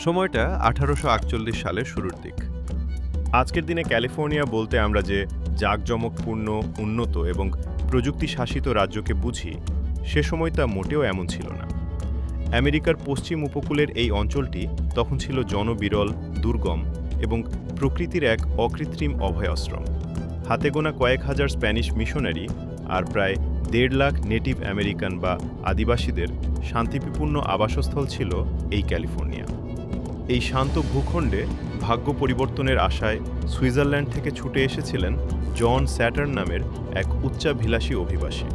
সময়টা 1848 সালের শুরুর দিক। আজকের দিনে ক্যালিফোর্নিয়া বলতে আমরা যে জাঁকজমকপূর্ণ, উন্নত এবং প্রযুক্তি শাসিত রাজ্যকে বুঝি, সে সময় তা মোটেও এমন ছিল না। আমেরিকার পশ্চিম উপকূলের এই অঞ্চলটি তখন ছিল জনবিরল, দুর্গম এবং প্রকৃতির এক অকৃত্রিম অভয়াশ্রম। হাতে গোনা কয়েক হাজার স্প্যানিশ মিশনারি আর প্রায় ১.৫ লাখ নেটিভ আমেরিকান বা আদিবাসীদের শান্তিপূর্ণ আবাসস্থল ছিল এই ক্যালিফোর্নিয়া। এই শান্ত ভূখণ্ডে ভাগ্য পরিবর্তনের আশায় সুইজারল্যান্ড থেকে ছুটে এসেছিলেন জন স্যাটার্ন নামের এক উচ্চাভিলাষী অভিবাসী।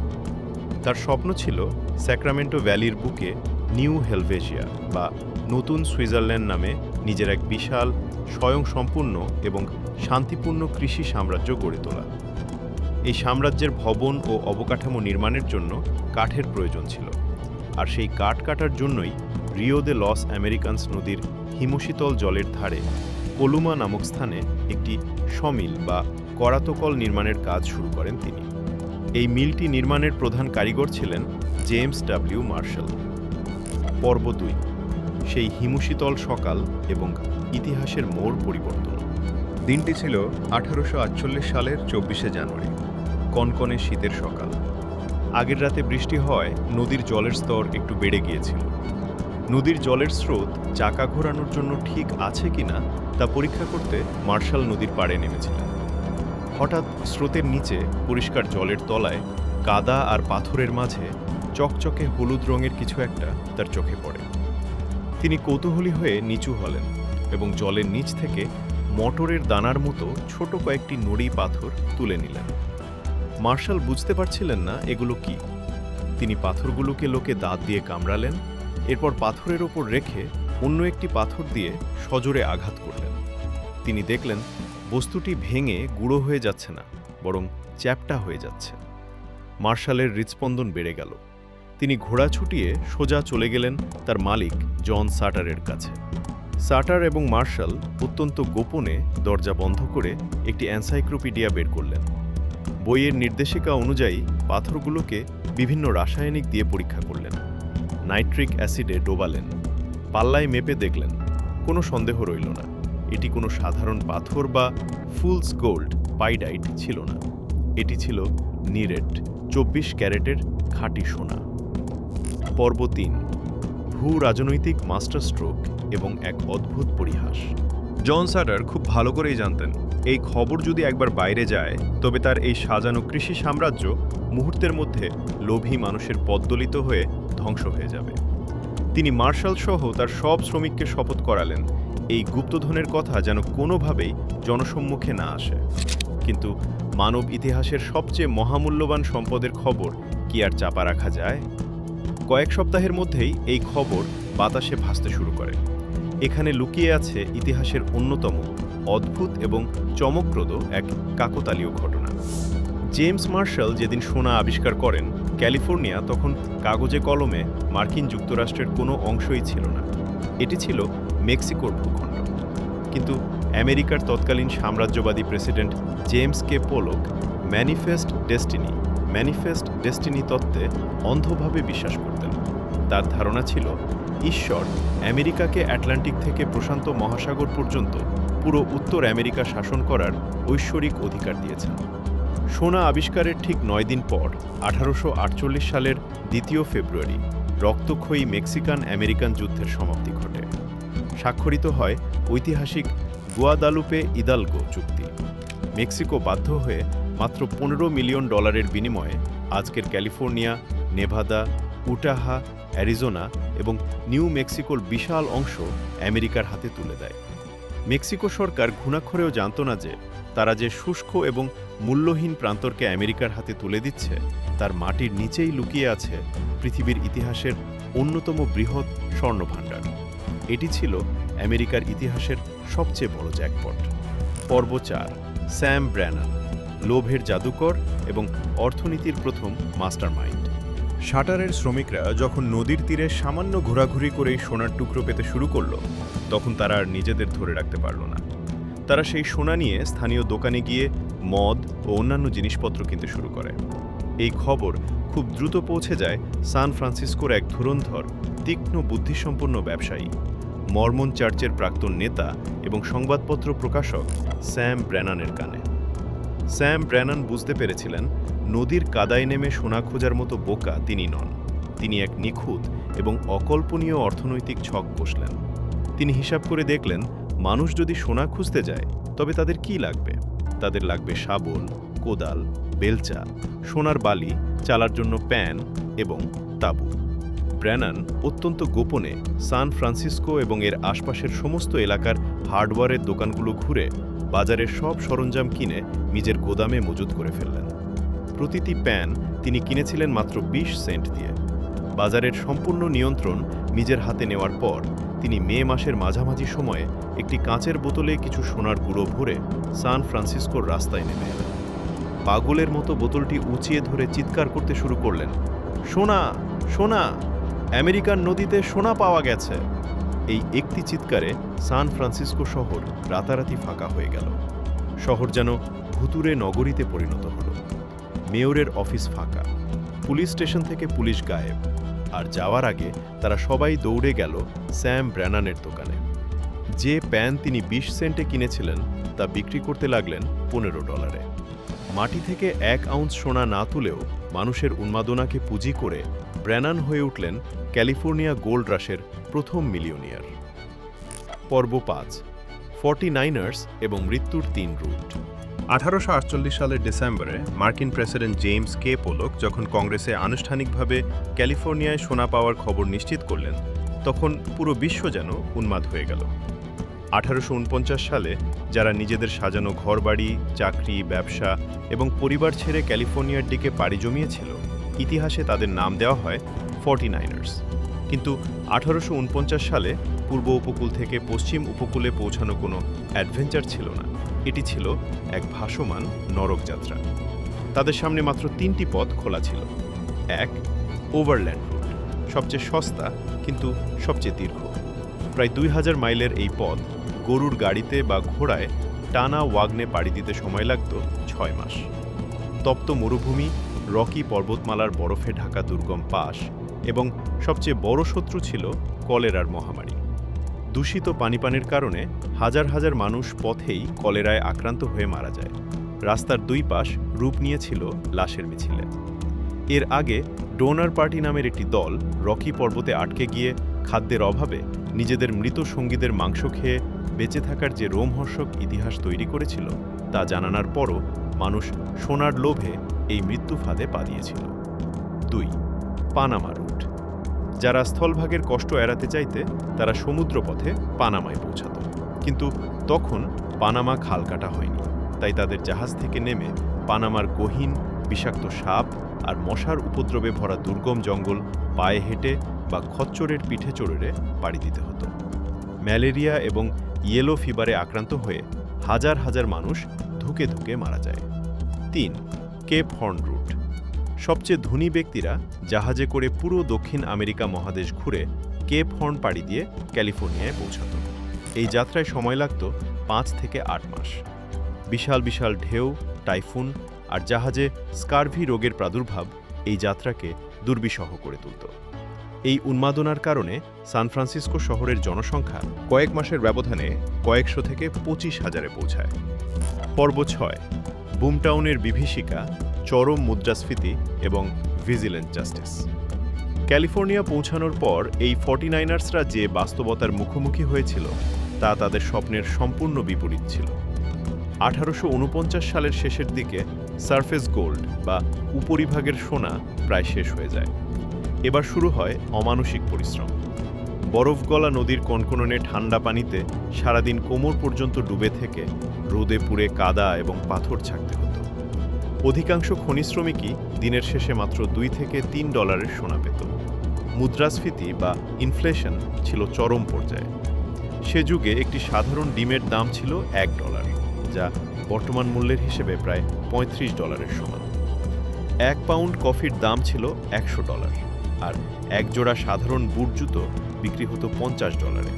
তার স্বপ্ন ছিল স্যাক্রামেন্টো ভ্যালির বুকে নিউ হেলভেশিয়া বা নতুন সুইজারল্যান্ড নামে নিজের এক বিশাল, স্বয়ংসম্পূর্ণ এবং শান্তিপূর্ণ কৃষি সাম্রাজ্য গড়ে তোলা। এই সাম্রাজ্যের ভবন ও অবকাঠামো নির্মাণের জন্য কাঠের প্রয়োজন ছিল, আর সেই কাঠ কাটার জন্যই রিও দে লস আমেরিকানস নদীর হিমশীতল জলের ধারে কোলুমা নামক স্থানে একটি সমিল বা করাতকল নির্মাণের কাজ শুরু করেন তিনি। এই মিলটি নির্মাণের প্রধান কারিগর ছিলেন জেমস ডব্লিউ মার্শাল। পর্ব ২, সেই হিমশীতল সকাল এবং ইতিহাসের মোড় পরিবর্তন। দিনটি ছিল 1848 সালের ২৪শে জানুয়ারি, কনকনে শীতের সকাল। আগের রাতে বৃষ্টি হওয়ায় নদীর জলের স্তর একটু বেড়ে গিয়েছিল। নদীর জলের স্রোত চাকা ঘোরানোর জন্য ঠিক আছে কিনা তা পরীক্ষা করতে মার্শাল নদীর পাড়ে নেমেছিলেন। হঠাৎ স্রোতের নিচে পরিষ্কার জলের তলায় কাদা আর পাথরের মাঝে চকচকে হলুদ রঙের কিছু একটা তার চোখে পড়ে। তিনি কৌতূহলী হয়ে নিচু হলেন এবং জলের নিচ থেকে মটরের দানার মতো ছোট কয়েকটি নুড়ি পাথর তুলে নিলেন। মার্শাল বুঝতে পারছিলেন না এগুলো কি। তিনি পাথরগুলোকে লোকে দাঁত দিয়ে কামড়ালেন, এরপর পাথরের ওপর রেখে অন্য একটি পাথর দিয়ে সজোরে আঘাত করলেন। তিনি দেখলেন বস্তুটি ভেঙে গুঁড়ো হয়ে যাচ্ছে না, বরং চ্যাপ্টা হয়ে যাচ্ছে। মার্শালের হৃৎস্পন্দন বেড়ে গেল। তিনি ঘোড়া ছুটিয়ে সোজা চলে গেলেন তার মালিক জন সাটারের কাছে। সাটার এবং মার্শাল অত্যন্ত গোপনে দরজা বন্ধ করে একটি এনসাইক্লোপিডিয়া বের করলেন। বইয়ের নির্দেশিকা অনুযায়ী পাথরগুলোকে বিভিন্ন রাসায়নিক দিয়ে পরীক্ষা করলেন। নাইট্রিক অ্যাসিডে ডোবালেন, পাল্লায় মেপে দেখলেন। কোনো সন্দেহ রইল না, এটি কোনো সাধারণ পাথর বা ফুলস গোল্ড পাইডাইট ছিল না। এটি ছিল নিরেট ২৪ ক্যারেটের খাঁটি সোনা। পর্ব ৩, ভূ রাজনৈতিক মাস্টার স্ট্রোক এবং এক অদ্ভুত পরিহাস। জন সাটার খুব ভালো করেই জানতেন, এই খবর যদি একবার বাইরে যায় তবে তার এই সাজানো কৃষি সাম্রাজ্য মুহূর্তের মধ্যে লোভী মানুষের পদদলিত হয়ে ধ্বংস হয়ে যাবে। তিনি মার্শাল সহ তার সব শ্রমিককে শপথ করালেন এই গুপ্তধনের কথা যেন কোনোভাবেই জনসম্মুখে না আসে। কিন্তু মানব ইতিহাসের সবচেয়ে মহামূল্যবান সম্পদের খবর কি আর চাপা রাখা যায়? কয়েক সপ্তাহের মধ্যেই এই খবর বাতাসে ভাসতে শুরু করে। এখানে লুকিয়ে আছে ইতিহাসের অন্যতম অদ্ভুত এবং চমকপ্রদ এক কাকতালীয় ঘটনা। জেমস মার্শাল যেদিন সোনা আবিষ্কার করেন, ক্যালিফোর্নিয়া তখন কাগজে কলমে মার্কিন যুক্তরাষ্ট্রের কোনো অংশই ছিল না। এটি ছিল মেক্সিকোর ভূখণ্ড। কিন্তু আমেরিকার তৎকালীন সাম্রাজ্যবাদী প্রেসিডেন্ট জেমস কে পোলক ম্যানিফেস্ট ডেস্টিনি তত্ত্বে অন্ধভাবে বিশ্বাস করতেন। তার ধারণা ছিল ঈশ্বর আমেরিকাকে আটলান্টিক থেকে প্রশান্ত মহাসাগর পর্যন্ত পুরো উত্তর আমেরিকা শাসন করার ঐশ্বরিক অধিকার দিয়েছেন। সোনা আবিষ্কারের ঠিক ৯ দিন পর 1848 সালের ২ ফেব্রুয়ারি রক্তক্ষয়ী মেক্সিকান আমেরিকান যুদ্ধের সমাপ্তি ঘটে। স্বাক্ষরিত হয় ঐতিহাসিক গুয়াদালুপে ইদালগো চুক্তি। মেক্সিকো বাধ্য হয়ে মাত্র $15 মিলিয়ন বিনিময়ে আজকের ক্যালিফোর্নিয়া, নেভাদা, উটাহা, অ্যারিজোনা এবং নিউ মেক্সিকোর বিশাল অংশ আমেরিকার হাতে তুলে দেয়। মেক্সিকো সরকার ঘুণাক্ষরেও জানত না যে তারা যে শুষ্ক এবং মূল্যহীন প্রান্তরকে আমেরিকার হাতে তুলে দিচ্ছে, তার মাটির নিচেই লুকিয়ে আছে পৃথিবীর ইতিহাসের অন্যতম বৃহৎ স্বর্ণভাণ্ডার। এটি ছিল আমেরিকার ইতিহাসের সবচেয়ে বড় জ্যাকপট। পর্ব ৪, স্যাম ব্র্যানান, লোভের জাদুকর এবং অর্থনীতির প্রথম মাস্টারমাইন্ড। শাটারের শ্রমিকরা যখন নদীর তীরে সামান্য ঘোরাঘুরি করেই সোনার টুকরো পেতে শুরু করল, তখন তারা আর নিজেদের ধরে রাখতে পারল না। তারা সেই সোনা নিয়ে স্থানীয় দোকানে গিয়ে মদ ও অন্যান্য জিনিসপত্র কিনতে শুরু করে। এই খবর খুব দ্রুত পৌঁছে যায় সান ফ্রান্সিসকোর এক ধুরন্ধর, তীক্ষ্ণ বুদ্ধিসম্পন্ন ব্যবসায়ী মরমন চার্চের প্রাক্তন নেতা এবং সংবাদপত্র প্রকাশক স্যাম ব্র্যানানের কানে। স্যাম ব্র্যানান বুঝতে পেরেছিলেন নদীর কাদায় নেমে সোনা খোঁজার মতো বোকা তিনি নন। তিনি এক নিখুঁত এবং অকল্পনীয় অর্থনৈতিক ছক কষলেন। তিনি হিসাব করে দেখলেন, মানুষ যদি সোনা খুঁজতে যায় তবে তাদের কি লাগবে? তাদের লাগবে শাবল, কোদাল, বেলচা, সোনার বালি, চালার জন্য প্যান এবং তাঁবু। ব্র্যানান অত্যন্ত গোপনে সান ফ্রান্সিসকো এবং এর আশপাশের সমস্ত এলাকার হার্ডওয়্যারের দোকানগুলো ঘুরে বাজারের সব সরঞ্জাম কিনে নিজের গোদামে মজুত করে ফেললেন। প্রতিটি প্যান তিনি কিনেছিলেন মাত্র 20 সেন্ট দিয়ে। বাজারের সম্পূর্ণ নিয়ন্ত্রণ নিজের হাতে নেওয়ার পর তিনি মে মাসের মাঝামাঝি সময়ে একটি কাঁচের বোতলে কিছু সোনার গুঁড়ো ভরে সান ফ্রান্সিসকোর রাস্তায় নেমে এলেন। পাগলের মতো বোতলটি উঁচিয়ে ধরে চিৎকার করতে শুরু করলেন, সোনা, সোনা, আমেরিকান নদীতে সোনা পাওয়া গেছে। এই একটি চিৎকারে সান ফ্রান্সিসকো শহর রাতারাতি ফাঁকা হয়ে গেল। শহর যেন ভুতুরে নগরীতে পরিণত হল। মেয়রের অফিস ফাঁকা, পুলিশ স্টেশন থেকে পুলিশ গায়েব, আর যাওয়ার আগে তারা সবাই দৌড়ে গেল স্যাম ব্র্যানানের দোকানে। যে প্যান তিনি 20 সেন্টে কিনেছিলেন তা বিক্রি করতে লাগলেন $15। মাটি থেকে 1 আউন্স সোনা না তুলেও মানুষের উন্মাদনাকে পুঁজি করে ব্র্যানান হয়ে উঠলেন ক্যালিফোর্নিয়া গোল্ড রাশের প্রথম মিলিয়নিয়ার। পর্ব 5, 49ers এবং মৃত্যুর 3 রুট। 1848 সালের ডিসেম্বরে মার্কিন প্রেসিডেন্ট জেমস কে পোলক যখন কংগ্রেসে আনুষ্ঠানিকভাবে ক্যালিফোর্নিয়ায় সোনা পাওয়ার খবর নিশ্চিত করলেন, তখন পুরো বিশ্ব যেন উন্মাদ হয়ে গেল। 1849 সালে যারা নিজেদের সাজানো ঘরবাড়ি, চাকরি, ব্যবসা এবং পরিবার ছেড়ে ক্যালিফোর্নিয়ার দিকে পাড়ি জমিয়েছিল, ইতিহাসে তাদের নাম দেওয়া হয় 49ers। কিন্তু 1849 সালে পূর্ব উপকূল থেকে পশ্চিম উপকূলে পৌঁছানো কোনো অ্যাডভেঞ্চার ছিল না। এটি ছিল এক ভাসমান নরক যাত্রা। তাদের সামনে মাত্র 3টি পথ খোলা ছিল। 1, ওভারল্যান্ড রুট, সবচেয়ে সস্তা কিন্তু সবচেয়ে দীর্ঘ। প্রায় 2000 মাইলের এই পথ গরুর গাড়িতে বা ঘোড়ায় টানা ওয়াগনে পাড়ি দিতে সময় লাগত 6 মাস। তপ্ত মরুভূমি, রকি পর্বতমালার বরফে ঢাকা দুর্গম পাশ এবং সবচেয়ে বড় শত্রু ছিল কলেরার মহামারী। দূষিত পানিপানের কারণে হাজার হাজার মানুষ পথেই কলেরায় আক্রান্ত হয়ে মারা যায়। রাস্তার 2 পাশ রূপ নিয়েছিল লাশের মিছিলে। এর আগে ডোনার পার্টি নামের একটি দল রকি পর্বতে আটকে গিয়ে খাদ্যের অভাবে নিজেদের মৃত সঙ্গীদের মাংস খেয়ে বেঁচে থাকার যে রোমহর্ষক ইতিহাস তৈরি করেছিল তা জানানোর পরও মানুষ সোনার লোভে এই মৃত্যু ফাঁদে পা দিয়েছিল। 2, পানামা রুট। যারা স্থলভাগের কষ্ট এড়াতে চাইতে তারা সমুদ্রপথে পানামায় পৌঁছাত। কিন্তু তখন পানামা খাল কাটা হয়নি, তাই তাদের জাহাজ থেকে নেমে পানামার গহীন বিষাক্ত সাপ আর মশার উপদ্রবে ভরা দুর্গম জঙ্গল পায়ে হেঁটে বা খচ্চরের পিঠে চড়ে পাড়ি দিতে হতো। ম্যালেরিয়া এবং ইয়েলো ফিভারে আক্রান্ত হয়ে হাজার হাজার মানুষ ধুকে ধুকে মারা যায়। 3, কেপ হর্ন রুট। সবচেয়ে ধনী ব্যক্তিরা জাহাজে করে পুরো দক্ষিণ আমেরিকা মহাদেশ ঘুরে কেপ হর্ন পাড়ি দিয়ে ক্যালিফোর্নিয়ায় পৌঁছাত। এই যাত্রায় সময় লাগত 5 থেকে 8 মাস। বিশাল বিশাল ঢেউ, টাইফুন আর জাহাজে স্কারভি রোগের প্রাদুর্ভাব এই যাত্রাকে দুর্বিষহ করে তুলত। এই উন্মাদনার কারণে সান ফ্রান্সিসকো শহরের জনসংখ্যা কয়েক মাসের ব্যবধানে কয়েকশো থেকে 25,000-এ পৌঁছায়। পর্ব 6, বুমটাউনের বিভীষিকা, চরম মুদ্রাস্ফীতি এবং ভিজিল্যান্ট জাস্টিস। ক্যালিফোর্নিয়া পৌঁছানোর পর এই 49ersরা যে বাস্তবতার মুখোমুখি হয়েছিল তা তাদের স্বপ্নের সম্পূর্ণ বিপরীত ছিল। 1849 সালের শেষের দিকে সারফেস গোল্ড বা উপরিভাগের সোনা প্রায় শেষ হয়ে যায়। এবার শুরু হয় অমানসিক পরিশ্রম। বরফ গলা নদীর কনকনে ঠান্ডা পানিতে সারাদিন কোমর পর্যন্ত ডুবে থেকে রোদে পুড়ে কাদা এবং পাথর ছাকতে হতো। অধিকাংশ খনি শ্রমিকই দিনের শেষে মাত্র $2 থেকে $3 সোনা পেত। মুদ্রাস্ফীতি বা ইনফ্লেশন ছিল চরম পর্যায়ে। সে যুগে একটি সাধারণ ডিমের দাম ছিল $1, যা বর্তমান মূল্যের হিসেবে প্রায় $35 সমান। 1 পাউন্ড কফির দাম ছিল $100, আর এক জোড়া সাধারণ বুট জুতো বিক্রি হতো $50।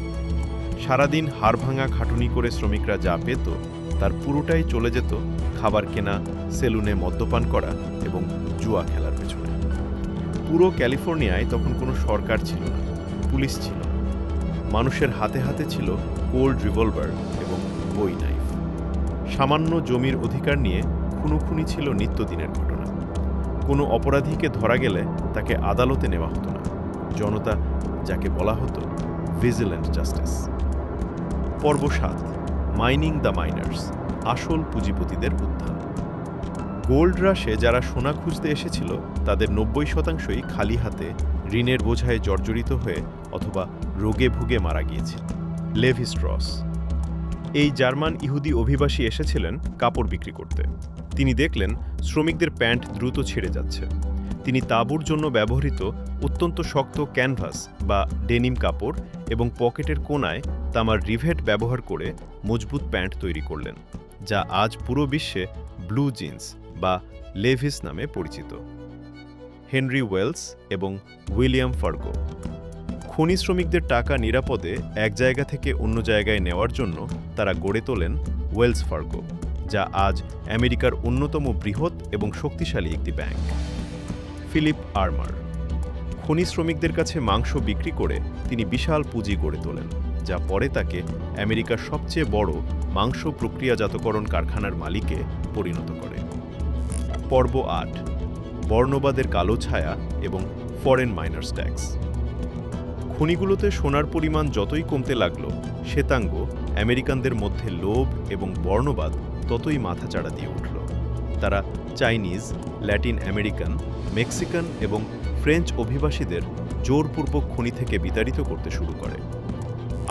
সারাদিন হাড়ভাঙা খাটুনি করে শ্রমিকরা যা পেত তার পুরোটাই চলে যেত খাবার কেনা, সেলুনে মদ্যপান করা এবং জুয়া খেলার পেছনে। পুরো ক্যালিফোর্নিয়ায় তখন কোনো সরকার ছিল না, পুলিশ ছিল না। মানুষের হাতে হাতে ছিল কোল্ড রিভলভার এবং বই নাইফ। সামান্য জমির অধিকার নিয়ে খুনোখুনি ছিল নিত্যদিনের ঘটনা। কোনো অপরাধীকে ধরা গেলে তাকে আদালতে নেওয়া হতো না। জনতা, যাকে বলা হতো ভিজিল্যান্ট জাস্টিস। পর্ব 7, মাইনিং দ্য মাইনার্স, আসল পুঁজিপতিদের উত্থান। গোল্ড রাশে যারা সোনা খুঁজতে এসেছিল তাদের 90%ই খালি হাতে, ঋণের বোঝায় জর্জরিত হয়ে অথবা রোগে ভুগে মারা গিয়েছিল। লেভি স্ট্রস, এই জার্মান ইহুদি অভিবাসী এসেছিলেন কাপড় বিক্রি করতে। তিনি দেখলেন শ্রমিকদের প্যান্ট দ্রুত ছিঁড়ে যাচ্ছে। তিনি তাঁবুর জন্য ব্যবহৃত অত্যন্ত শক্ত ক্যানভাস বা ডেনিম কাপড় এবং পকেটের কোণায় তামার রিভেট ব্যবহার করে মজবুত প্যান্ট তৈরি করলেন, যা আজ পুরো বিশ্বে ব্লু জিন্স বা লেভিস নামে পরিচিত। হেনরি ওয়েলস এবং উইলিয়াম ফার্গো, খনি শ্রমিকদের টাকা নিরাপদে এক জায়গা থেকে অন্য জায়গায় নেওয়ার জন্য তারা গড়ে তোলেন ওয়েলস ফার্গো, যা আজ আমেরিকার অন্যতম বৃহৎ এবং শক্তিশালী একটি ব্যাংক। ফিলিপ আর্মার, খনি শ্রমিকদের কাছে মাংস বিক্রি করে তিনি বিশাল পুঁজি গড়ে তোলেন, যা পরে তাকে আমেরিকার সবচেয়ে বড় মাংস প্রক্রিয়াজাতকরণ কারখানার মালিকে পরিণত করে। পর্ব 8, বর্ণবাদের কালো ছায়া এবং ফরেন মাইনার্স ট্যাক্স। খনিগুলোতে সোনার পরিমাণ যতই কমতে লাগল, শ্বেতাঙ্গ আমেরিকানদের মধ্যে লোভ এবং বর্ণবাদ ততই মাথাচাড়া দিয়ে উঠল। তারা চাইনিজ, ল্যাটিন আমেরিকান, মেক্সিকান এবং ফ্রেঞ্চ অভিবাসীদের জোরপূর্বক খনি থেকে বিতাড়িত করতে শুরু করে।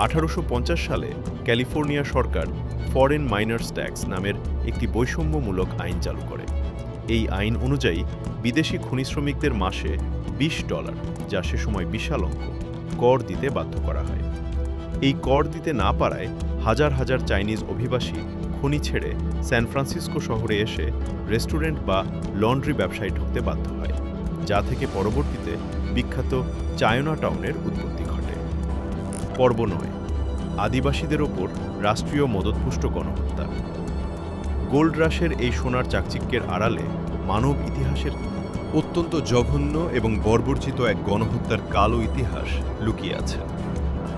1850 সালে ক্যালিফোর্নিয়া সরকার ফরেন মাইনার্স ট্যাক্স নামের একটি বৈষম্যমূলক আইন চালু করে। এই আইন অনুযায়ী বিদেশি খনি শ্রমিকদের মাসে $20, যা সে সময় বিশাল অঙ্ক, কর দিতে বাধ্য করা হয়। এই কর দিতে না পারায় হাজার হাজার চাইনিজ অভিবাসী খনি ছেড়ে স্যান ফ্রান্সিসকো শহরে এসে রেস্টুরেন্ট বা লন্ড্রি ব্যবসায় ঢুকতে বাধ্য হয়, যা থেকে পরবর্তীতে বিখ্যাত চায়না টাউনের উৎপত্তি ঘটে। পর্ব 9, আদিবাসীদের ওপর রাষ্ট্রীয় মদতপুষ্ট গণহত্যা। গোল্ড রাশের এই সোনার চাকচিক্যের আড়ালে মানব ইতিহাসের অত্যন্ত জঘন্য এবং বর্বরচিত এক গণহত্যার কালো ইতিহাস লুকিয়ে আছে।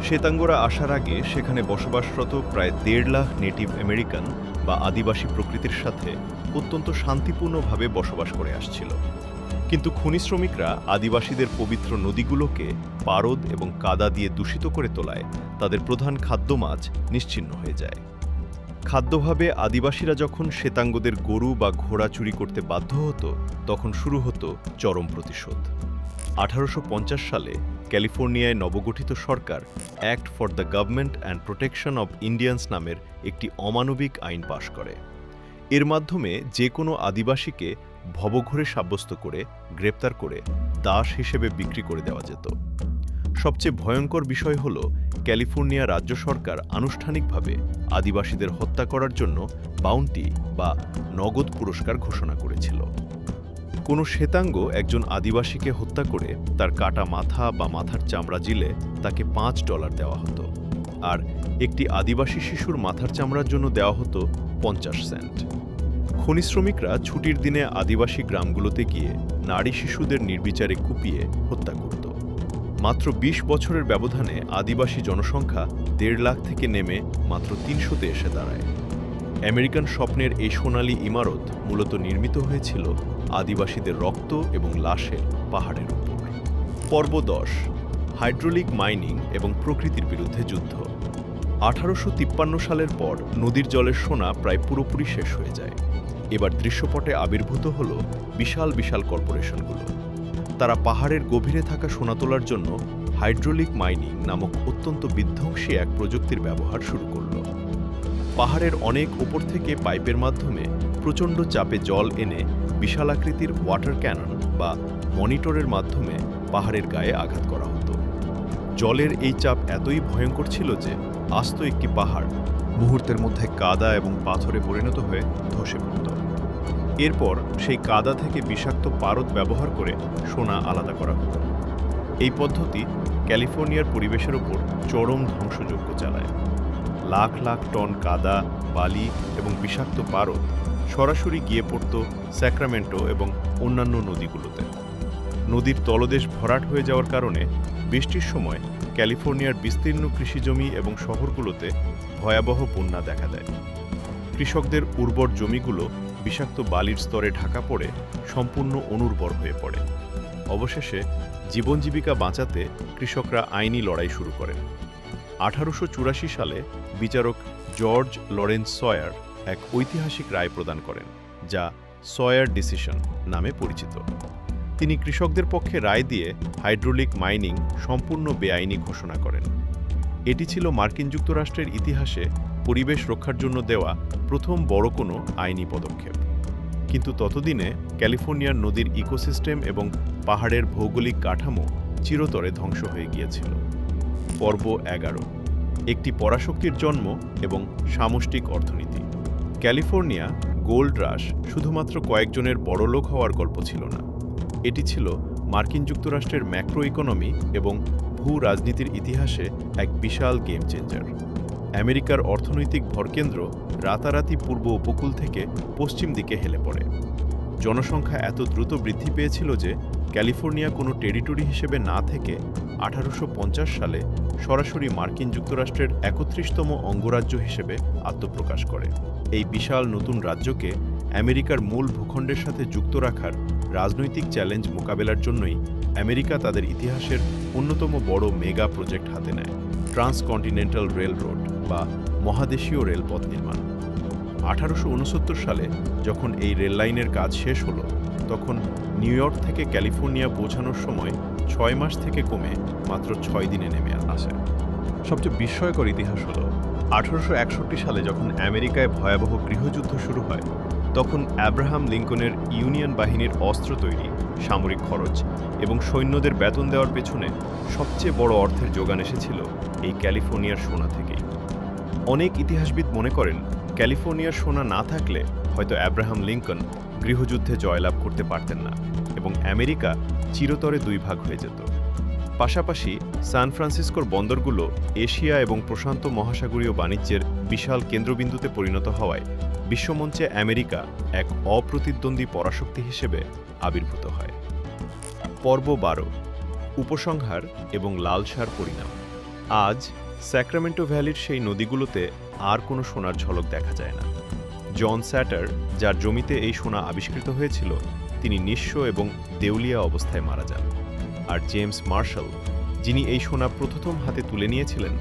শ্বেতাঙ্গরা আসার আগে সেখানে বসবাসরত প্রায় 1.5 লাখ নেটিভ আমেরিকান বা আদিবাসী প্রকৃতির সাথে অত্যন্ত শান্তিপূর্ণভাবে বসবাস করে আসছিল। কিন্তু খনি শ্রমিকরা আদিবাসীদের পবিত্র নদীগুলোকে পারদ এবং কাদা দিয়ে দূষিত করে তোলায় তাদের প্রধান খাদ্য মাছ নিশ্চিহ্ন হয়ে যায়। খাদ্যভাবে আদিবাসীরা যখন শ্বেতাঙ্গদের গরু বা ঘোড়া চুরি করতে বাধ্য হতো, তখন শুরু হতো চরম প্রতিশোধ। 1850 সালে ক্যালিফোর্নিয়ায় নবগঠিত সরকার act for the government and protection of Indians নামের একটি অমানবিক আইন পাশ করে। এর মাধ্যমে যে কোনো আদিবাসীকে ভবঘুরে সাব্যস্ত করে গ্রেপ্তার করে দাস হিসেবে বিক্রি করে দেওয়া যেত। সবচেয়ে ভয়ঙ্কর বিষয় হল, ক্যালিফোর্নিয়া রাজ্য সরকার আনুষ্ঠানিকভাবে আদিবাসীদের হত্যা করার জন্য বাউন্টি বা নগদ পুরস্কার ঘোষণা করেছিল। কোনো শ্বেতাঙ্গ একজন আদিবাসীকে হত্যা করে তার কাটা মাথা বা মাথার চামড়া জিলে তাকে $5 দেওয়া হতো, আর একটি আদিবাসী শিশুর মাথার চামড়ার জন্য দেওয়া হতো 50 সেন্ট। খনি শ্রমিকরা ছুটির দিনে আদিবাসী গ্রামগুলোতে গিয়ে নারী শিশুদের নির্বিচারে কুপিয়ে হত্যা করত। মাত্র 20 বছরের ব্যবধানে আদিবাসী জনসংখ্যা 1.5 লাখ থেকে নেমে মাত্র 300-তে এসে দাঁড়ায়। আমেরিকান স্বপ্নের এই সোনালী ইমারত মূলত নির্মিত হয়েছিল আদিবাসীদের রক্ত এবং লাশের পাহাড়ের উপর। পর্ব 10, হাইড্রোলিক মাইনিং এবং প্রকৃতির বিরুদ্ধে যুদ্ধ। 1853 সালের পর নদীর জলের সোনা প্রায় পুরোপুরি শেষ হয়ে যায়। এবার দৃশ্যপটে আবির্ভূত হল বিশাল বিশাল কর্পোরেশনগুলো। তারা পাহাড়ের গভীরে থাকা সোনা তোলার জন্য হাইড্রোলিক মাইনিং নামক অত্যন্ত বিধ্বংসী এক প্রযুক্তির ব্যবহার শুরু করল। পাহাড়ের অনেক উপর থেকে পাইপের মাধ্যমে প্রচণ্ড চাপে জল এনে বিশালাকৃতির ওয়াটার ক্যানন বা মনিটরের মাধ্যমে পাহাড়ের গায়ে আঘাত করা হতো। জলের এই চাপ এতই ভয়ঙ্কর ছিল যে আস্ত একটি পাহাড় মুহূর্তের মধ্যে কাদা এবং পাথরে পরিণত হয়ে ধসে পড়ত। এরপর সেই কাদা থেকে বিষাক্ত পারদ ব্যবহার করে সোনা আলাদা করা হতো। এই পদ্ধতি ক্যালিফোর্নিয়ার পরিবেশের ওপর চরম ধ্বংসযজ্ঞ চালায়। লাখ লাখ টন কাদা, বালি এবং বিষাক্ত পারদ সরাসরি গিয়ে পড়ত স্যাক্রামেন্টো এবং অন্যান্য নদীগুলোতে। নদীর তলদেশ ভরাট হয়ে যাওয়ার কারণে বৃষ্টির সময় ক্যালিফোর্নিয়ার বিস্তীর্ণ কৃষিজমি এবং শহরগুলোতে ভয়াবহ বন্যা দেখা দেয়। কৃষকদের উর্বর জমিগুলো বিষাক্ত বালির স্তরে ঢাকা পড়ে সম্পূর্ণ অনুর্বর হয়ে পড়ে। অবশেষে জীবন জীবিকা বাঁচাতে কৃষকরা আইনি লড়াই শুরু করেন। 1884 সালে বিচারক জর্জ লরেন্স সয়ার এক ঐতিহাসিক রায় প্রদান করেন, যা সয়ার ডিসিশন নামে পরিচিত। তিনি কৃষকদের পক্ষে রায় দিয়ে হাইড্রোলিক মাইনিং সম্পূর্ণ বেআইনি ঘোষণা করেন। এটি ছিল মার্কিন যুক্তরাষ্ট্রের ইতিহাসে পরিবেশ রক্ষার জন্য দেওয়া প্রথম বড় কোনো আইনি পদক্ষেপ। কিন্তু ততদিনে ক্যালিফোর্নিয়ার নদীর ইকোসিস্টেম এবং পাহাড়ের ভৌগোলিক কাঠামো চিরতরে ধ্বংস হয়ে গিয়েছিল। পর্ব 11, একটি পরাশক্তির জন্ম এবং সামষ্টিক অর্থনীতি। ক্যালিফোর্নিয়া গোল্ড রাশ শুধুমাত্র কয়েকজনের বড়লোক হওয়ার গল্প ছিল না, এটি ছিল মার্কিন যুক্তরাষ্ট্রের ম্যাক্রো ইকোনমি এবং ভূ রাজনীতির ইতিহাসে এক বিশাল গেম চেঞ্জার। আমেরিকার অর্থনৈতিক ভরকেন্দ্র রাতারাতি পূর্ব উপকূল থেকে পশ্চিম দিকে হেলে পড়ে। জনসংখ্যা এত দ্রুত বৃদ্ধি পেয়েছিল যে ক্যালিফোর্নিয়া কোনো টেরিটরি হিসেবে না থেকে 1850 সালে সরাসরি মার্কিন যুক্তরাষ্ট্রের 31তম অঙ্গরাজ্য হিসেবে আত্মপ্রকাশ করে। এই বিশাল নতুন রাজ্যকে আমেরিকার মূল ভূখণ্ডের সাথে যুক্ত রাখার রাজনৈতিক চ্যালেঞ্জ মোকাবেলার জন্যই আমেরিকা তাদের ইতিহাসের অন্যতম বড় মেগা প্রজেক্ট হাতে নেয়, ট্রান্সকন্টিনেন্টাল রেলরোড বা মহাদেশীয় রেলপথ নির্মাণ। 1869 সালে যখন এই রেললাইনের কাজ শেষ হলো, তখন নিউ ইয়র্ক থেকে ক্যালিফোর্নিয়া পৌঁছানোর সময় 6 মাস থেকে কমে মাত্র 6 দিনে নেমে আসে। সবচেয়ে বিস্ময়কর ইতিহাস হল 1861 সালে যখন আমেরিকায় ভয়াবহ গৃহযুদ্ধ শুরু হয়, তখন আব্রাহাম লিঙ্কনের ইউনিয়ন বাহিনীর অস্ত্র তৈরি, সামরিক খরচ এবং সৈন্যদের বেতন দেওয়ার পেছনে সবচেয়ে বড় অর্থের যোগান এসেছিল এই ক্যালিফোর্নিয়ার সোনা থেকেই। অনেক ইতিহাসবিদ মনে করেন ক্যালিফোর্নিয়ার সোনা না থাকলে হয়তো আব্রাহাম লিঙ্কন গৃহযুদ্ধে জয়লাভ করতে পারতেন না এবং আমেরিকা চিরতরে দুই ভাগ হয়ে যেত। পাশাপাশি সান ফ্রান্সিসকোর বন্দরগুলো এশিয়া এবং প্রশান্ত মহাসাগরীয় বাণিজ্যের বিশাল কেন্দ্রবিন্দুতে পরিণত হওয়ায় বিশ্বমঞ্চে আমেরিকা এক অপ্রতিদ্বন্দ্বী পরাশক্তি হিসেবে আবির্ভূত হয়। পর্ব 12, উপসংহার এবং লাল সার পরিণাম। আজ স্যাক্রামেন্টো ভ্যালির সেই নদীগুলোতে আর কোনো সোনার ঝলক দেখা যায় না। জন স্যাটার, যার জমিতে এই সোনা আবিষ্কৃত হয়েছিল, তিনি নিঃস্ব এবং দেউলিয়া অবস্থায় মারা যান। আর জেমস মার্শাল, যিনি এই সোনা প্রথম হাতে তুলে নিয়েছিলেন,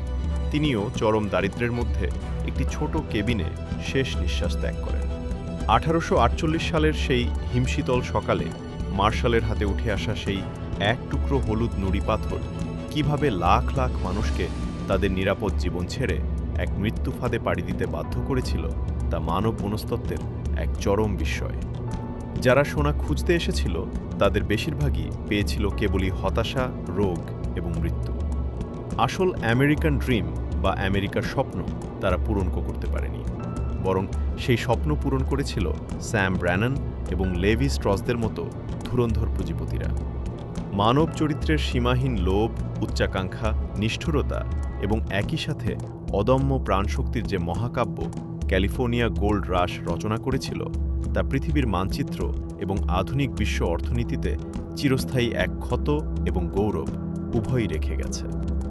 তিনিও চরম দারিদ্র্যের মধ্যে একটি ছোট কেবিনে শেষ নিঃশ্বাস ত্যাগ করেন। 1848 সালের সেই হিমশীতল সকালে মার্শালের হাতে উঠে আসা সেই এক টুকরো হলুদ নুড়ি পাথর কিভাবে লাখ লাখ মানুষকে তাদের নিরাপদ জীবন ছেড়ে এক মৃত্যু ফাঁদে পাড়ি দিতে বাধ্য করেছিল, তা মানব মনস্তত্ত্বের এক চরম বিস্ময়। যারা সোনা খুঁজতে এসেছিল তাদের বেশিরভাগই পেয়েছিল কেবলই হতাশা, রোগ এবং মৃত্যু। আসল আমেরিকান ড্রিম বা আমেরিকার স্বপ্ন তারা পূরণ করতে পারেনি, বরং সেই স্বপ্ন পূরণ করেছিল স্যাম ব্র্যানন এবং লেভি স্ট্রসদের মতো ধুরন্ধর পুঁজিপতিরা। মানব চরিত্রের সীমাহীন লোভ, উচ্চাকাঙ্ক্ষা, নিষ্ঠুরতা এবং একই সাথে অদম্য প্রাণশক্তির যে মহাকাব্য ক্যালিফোর্নিয়া গোল্ড রাশ রচনা করেছিল, তা পৃথিবীর মানচিত্র এবং আধুনিক বিশ্ব অর্থনীতিতে চিরস্থায়ী এক ক্ষত এবং গৌরব উভয়ই রেখে গেছে।